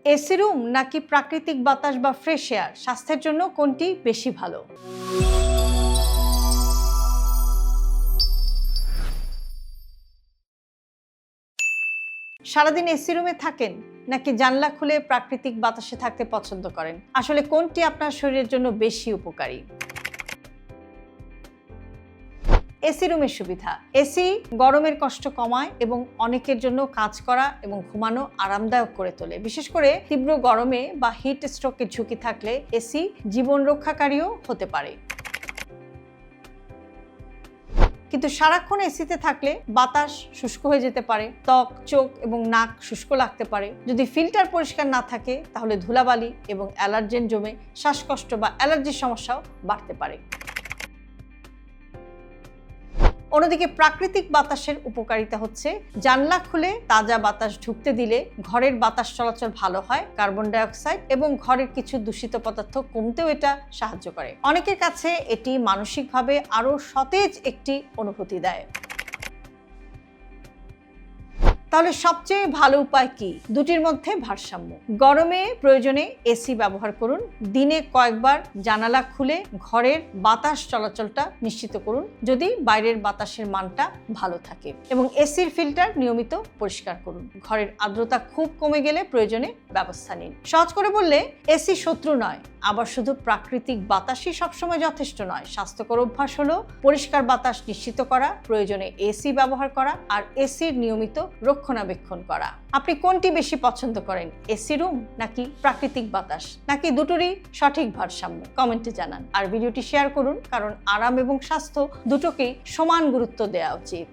AC room নাকি প্রাকৃতিক বাতাস বা ফ্রেশ এয়ার স্বাস্থ্যের জন্য কোনটি বেশি ভালো? সারাদিন এসি রুমে থাকেন নাকি জানলা খুলে প্রাকৃতিক বাতাসে থাকতে পছন্দ করেন? আসলে কোনটি আপনার শরীরের জন্য বেশি উপকারী? এসি রুমের সুবিধা। এসি গরমের কষ্ট কমায় এবং অনেকের জন্য কাজ করা এবং ঘুমানো আরামদায়ক করে তোলে। বিশেষ করে তীব্র গরমে বা হিট স্ট্রোকের ঝুঁকি থাকলে এসি জীবন রক্ষাকারীও হতে পারে। কিন্তু সারাক্ষণ এসিতে থাকলে বাতাস শুষ্ক হয়ে যেতে পারে, ত্বক, চোখ এবং নাক শুষ্ক লাগতে পারে। যদি ফিল্টার পরিষ্কার না থাকে তাহলে ধুলাবালি এবং অ্যালার্জেন জমে শ্বাসকষ্ট বা অ্যালার্জির সমস্যাও বাড়তে পারে। অন্যদিকে প্রাকৃতিক বাতাসের উপকারিতা হচ্ছে জানলা খুলে তাজা বাতাস ঢুকতে দিলে ঘরের বাতাস চলাচল ভালো হয়, কার্বন ডাই অক্সাইড এবং ঘরের কিছু দূষিত পদার্থ কমতেও এটা সাহায্য করে। অনেকের কাছে এটি মানসিকভাবে আরো সতেজ একটি অনুভূতি দেয়। তাহলে সবচেয়ে ভালো উপায় কি? দুটির মধ্যে ভারসাম্য। গরমে প্রয়োজনে এসি ব্যবহার করুন, দিনে কয়েকবার জানালা খুলে ঘরের বাতাস চলাচলটা নিশ্চিত করুন যদি বাইরের বাতাসের মানটা ভালো থাকে, এবং এসির ফিল্টার নিয়মিত পরিষ্কার করুন। ঘরের আর্দ্রতা খুব কমে গেলে প্রয়োজনে ব্যবস্থা নিন। সহজ করে বললে এসি শত্রু নয়, আবার শুধু প্রাকৃতিক বাতাসই সবসময় যথেষ্ট নয়। স্বাস্থ্যকর অভ্যাস হলো পরিষ্কার বাতাস নিশ্চিত করা, প্রয়োজনে এসি ব্যবহার করা আর এসির নিয়মিত রক্ষণাবেক্ষণ করা। আপনি কোনটি বেশি পছন্দ করেন, এসি রুম নাকি প্রাকৃতিক বাতাস, নাকি দুটোরই সঠিক ভারসাম্য? কমেন্টে জানান আর ভিডিওটি শেয়ার করুন, কারণ আরাম এবং স্বাস্থ্য দুটোকেই সমান গুরুত্ব দেওয়া উচিত।